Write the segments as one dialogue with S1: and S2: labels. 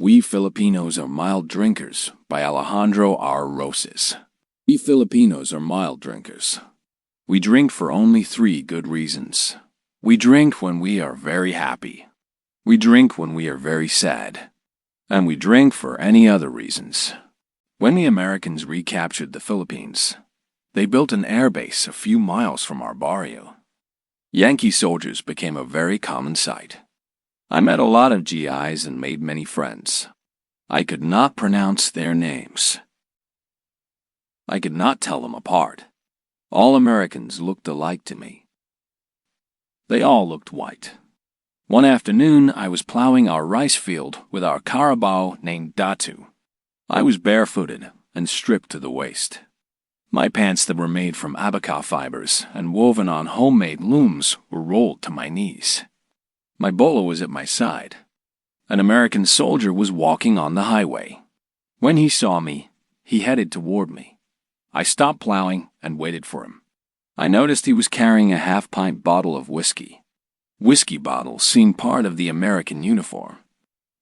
S1: We Filipinos Are Mild Drinkers by Alejandro R. Roces. We Filipinos are mild drinkers. We drink for only 3 good reasons. We drink when we are very happy. We drink when we are very sad. And we drink for any other reasons. When the Americans recaptured the Philippines, they built an airbase a few miles from our barrio. Yankee soldiers became a very common sight. I met a lot of GIs and made many friends. I could not pronounce their names. I could not tell them apart. All Americans looked alike to me. They all looked white. One afternoon, I was plowing our rice field with our carabao named Datu. I was barefooted and stripped to the waist. My pants that were made from abaca fibers and woven on homemade looms were rolled to my knees. My bolo was at my side. An American soldier was walking on the highway. When he saw me, he headed toward me. I stopped plowing and waited for him. I noticed he was carrying a half-pint bottle of whiskey. Whiskey bottles seemed part of the American uniform.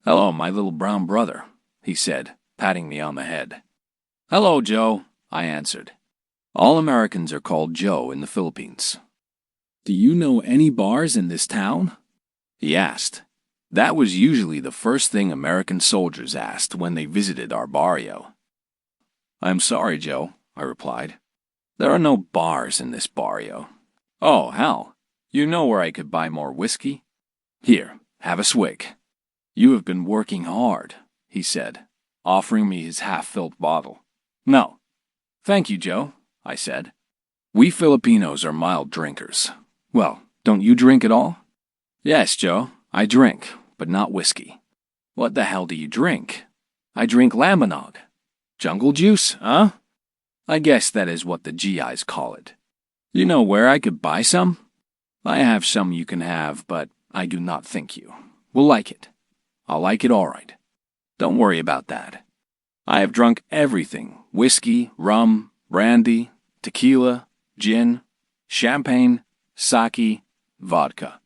S1: "Hello, my little brown brother," he said, patting me on the head. "Hello, Joe," I answered. All Americans are called Joe in the Philippines. "Do you know any bars in this town?" he asked. That was usually the first thing American soldiers asked when they visited our barrio. "I'm sorry, Joe," I replied. "There are no bars in this barrio." "Oh, hell. You know where I could buy more whiskey? Here, have a swig." "You have been working hard," he said, offering me his half-filled bottle. "No. Thank you, Joe," I said. We Filipinos are mild drinkers. Well, don't you drink at all? "Yes, Joe, I drink, but not whiskey." "What the hell do you drink?" "I drink lemonade." "Jungle juice, huh?" "I guess that is what the GIs call it." "You know where I could buy some?" "I have some you can have, but I do not think you will like it." "I'll like it all right. Don't worry about that. I have drunk everything: whiskey, rum, brandy, tequila, gin, champagne, sake, vodka."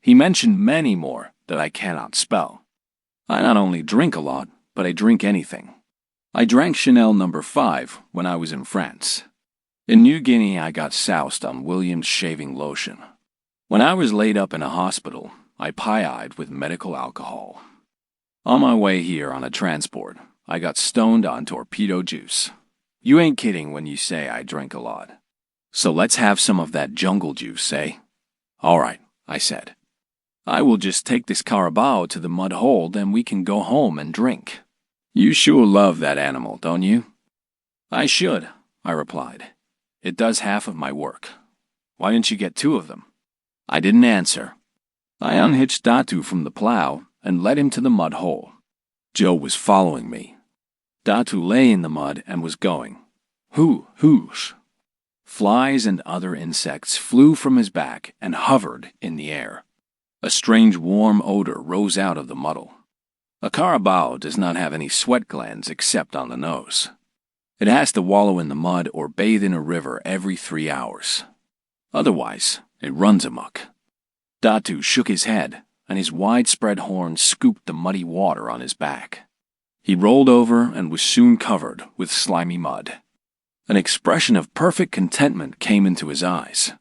S1: He mentioned many more that I cannot spell. I not only drink a lot, but I drink anything. I drank Chanel No. 5 when I was in France. In New Guinea, I got soused on Williams shaving lotion. When I was laid up in a hospital, I pie-eyed with medical alcohol. On my way here on a transport, I got stoned on torpedo juice. You ain't kidding when you say I drink a lot. So let's have some of that jungle juice, eh? "All right," I said. "I will just take this carabao to the mud hole, then we can go home and drink." "You sure love that animal, don't you?" "I should," I replied. "It does half of my work. Why didn't you get 2 of them?" I didn't answer. I unhitched Datu from the plow and led him to the mud hole. Joe was following me. Datu lay in the mud and was going. Whoosh. Flies and other insects flew from his back and hovered in the air. A strange warm odor rose out of the muddle. A carabao does not have any sweat glands except on the nose. It has to wallow in the mud or bathe in a river every 3 hours. Otherwise, it runs amok. Datu shook his head, and his widespread horns scooped the muddy water on his back. He rolled over and was soon covered with slimy mud. An expression of perfect contentment came into his eyes.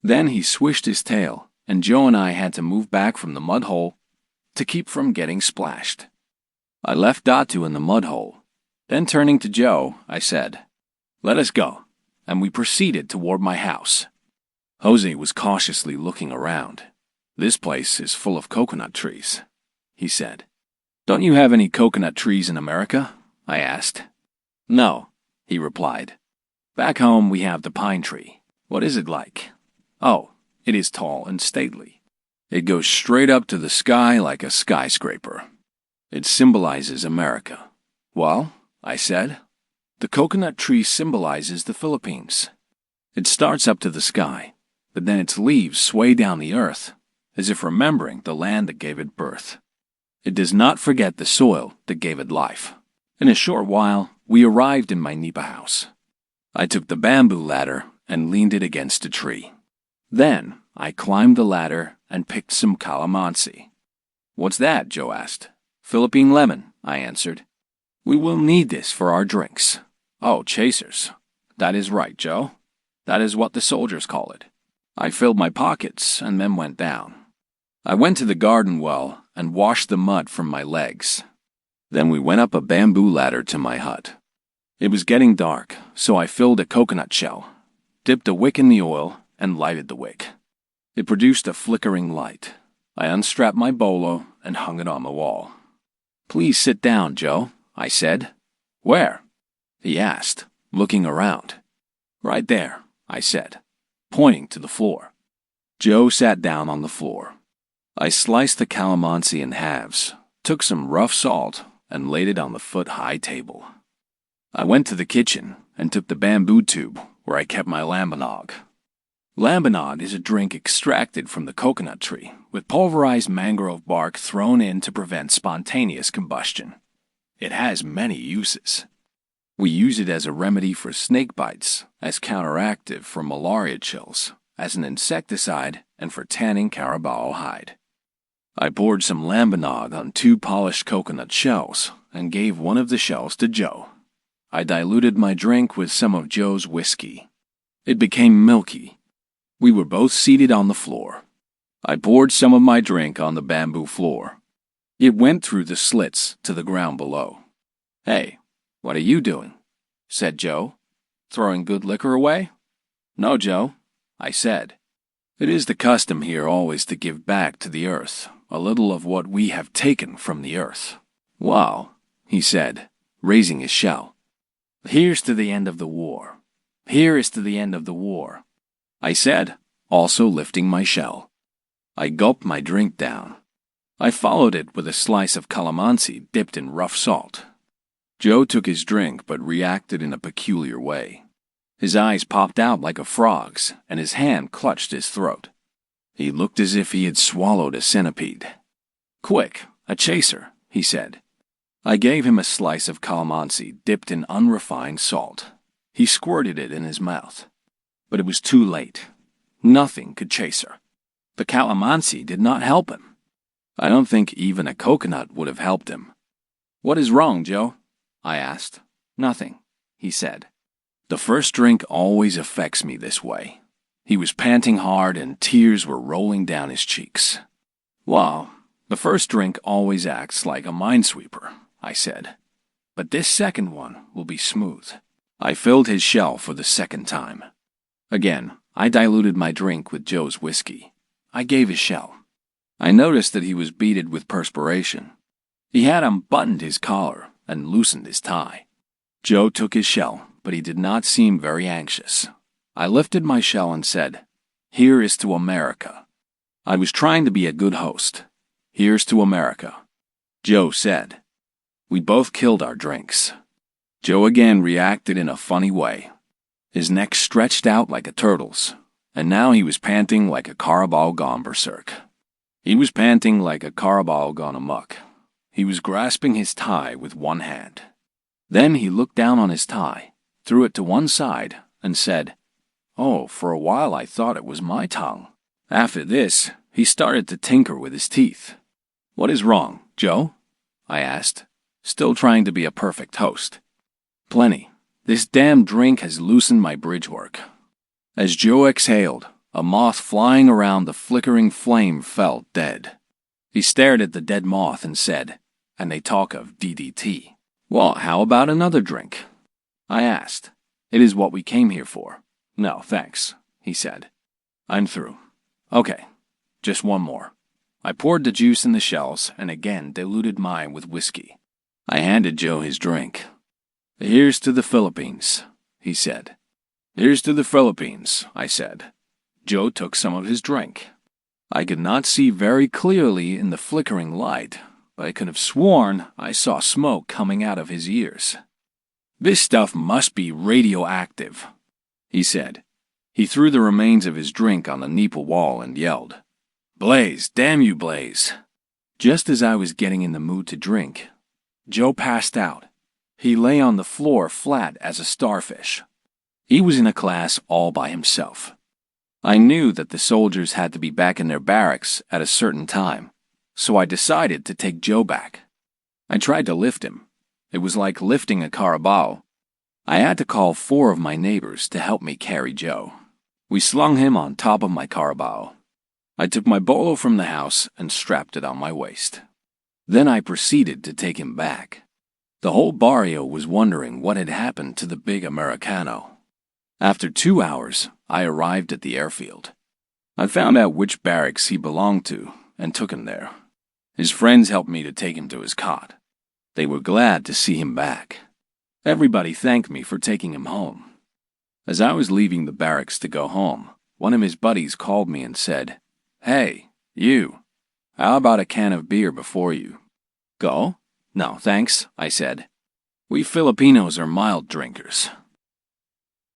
S1: Then he swished his tail, and Joe and I had to move back from the mud hole to keep from getting splashed. I left Datu in the mud hole. Then turning to Joe, I said, "Let us go," and we proceeded toward my house. Jose was cautiously looking around. "This place is full of coconut trees," he said. "Don't you have any coconut trees in America?" I asked. "No," he replied. "Back home we have the pine tree." "What is it like?" "Oh, it is tall and stately. It goes straight up to the sky like a skyscraper. It symbolizes America." "Well," I said, "the coconut tree symbolizes the Philippines. It starts up to the sky, but then its leaves sway down the earth, as if remembering the land that gave it birth. It does not forget the soil that gave it life." In a short while, we arrived in my nipa house. I took the bamboo ladder and leaned it against a tree. Then I climbed the ladder and picked some calamansi. "What's that?" Joe asked. "Philippine lemon," I answered. "We will need this for our drinks." "Oh, chasers. That is right, Joe. That is what the soldiers call it." I filled my pockets and then went down. I went to the garden well and washed the mud from my legs. Then we went up a bamboo ladder to my hut. It was getting dark, so I filled a coconut shell, dipped a wick in the oil, and lighted the wick. It produced a flickering light. I unstrapped my bolo and hung it on the wall. "Please sit down, Joe," I said. "Where?" he asked, looking around. "Right there," I said, pointing to the floor. Joe sat down on the floor. I sliced the calamansi in halves, took some rough salt, and laid it on the foot-high table. I went to the kitchen and took the bamboo tube where I kept my lambanog. Lambanog is a drink extracted from the coconut tree with pulverized mangrove bark thrown in to prevent spontaneous combustion. It has many uses. We use it as a remedy for snake bites, as counteractive for malaria chills, as an insecticide, and for tanning carabao hide. I poured some lambanog on 2 polished coconut shells and gave one of the shells to Joe. I diluted my drink with some of Joe's whiskey. It became milky. We were both seated on the floor. I poured some of my drink on the bamboo floor. It went through the slits to the ground below. "Hey, what are you doing?" said Joe. "Throwing good liquor away?" "No, Joe," I said. "It is the custom here always to give back to the earth a little of what we have taken from the earth." "Wow," he said, raising his shell. "Here's to the end of the war. Here is to the end of the war," I said, also lifting my shell. I gulped my drink down. I followed it with a slice of calamansi dipped in rough salt. Joe took his drink but reacted in a peculiar way. His eyes popped out like a frog's, and his hand clutched his throat. He looked as if he had swallowed a centipede. "Quick, a chaser," he said. I gave him a slice of calamansi dipped in unrefined salt. He squirted it in his mouth. But it was too late. Nothing could chase her. The calamansi did not help him. I don't think even a coconut would have helped him. "What is wrong, Joe?" I asked. "Nothing," he said. The first drink always affects me this way. He was panting hard and tears were rolling down his cheeks. "Wow, the first drink always acts like a minesweeper," I said. "But this second one will be smooth." I filled his shell for the second time. Again, I diluted my drink with Joe's whiskey. I gave his shell. I noticed that he was beaded with perspiration. He had unbuttoned his collar and loosened his tie. Joe took his shell, but he did not seem very anxious. I lifted my shell and said, "Here is to America." I was trying to be a good host. "Here's to America." Joe said. We both killed our drinks. Joe again reacted in a funny way. His neck stretched out like a turtle's, and now he was panting like a carabao gone berserk. He was panting like a carabao gone amok. He was grasping his tie with one hand. Then he looked down on his tie, threw it to one side, and said, "Oh, for a while I thought it was my tongue." After this, he started to tinker with his teeth. "What is wrong, Joe?" I asked, still trying to be a perfect host. "Plenty. This damn drink has loosened my bridge work." As Joe exhaled, a moth flying around the flickering flame fell dead. He stared at the dead moth and said, "And they talk of DDT. Well, how about another drink?" I asked. "It is what we came here for." "No, thanks," he said. "I'm through." "Okay, just one more." I poured the juice in the shells and again diluted mine with whiskey. I handed Joe his drink. "Here's to the Philippines," he said. "Here's to the Philippines," I said. Joe took some of his drink. I could not see very clearly in the flickering light, but I could have sworn I saw smoke coming out of his ears. "This stuff must be radioactive," he said. He threw the remains of his drink on the Nepal wall and yelled, "Blaze, damn you, Blaze." Just as I was getting in the mood to drink, Joe passed out. He lay on the floor flat as a starfish. He was in a class all by himself. I knew that the soldiers had to be back in their barracks at a certain time, so I decided to take Joe back. I tried to lift him. It was like lifting a carabao. I had to call 4 of my neighbors to help me carry Joe. We slung him on top of my carabao. I took my bolo from the house and strapped it on my waist. Then I proceeded to take him back. The whole barrio was wondering what had happened to the big Americano. After 2 hours, I arrived at the airfield. I found out which barracks he belonged to and took him there. His friends helped me to take him to his cot. They were glad to see him back. Everybody thanked me for taking him home. As I was leaving the barracks to go home, one of his buddies called me and said, "Hey, you, how about a can of beer before you?" "Go?" "No, thanks," I said. "We Filipinos are mild drinkers."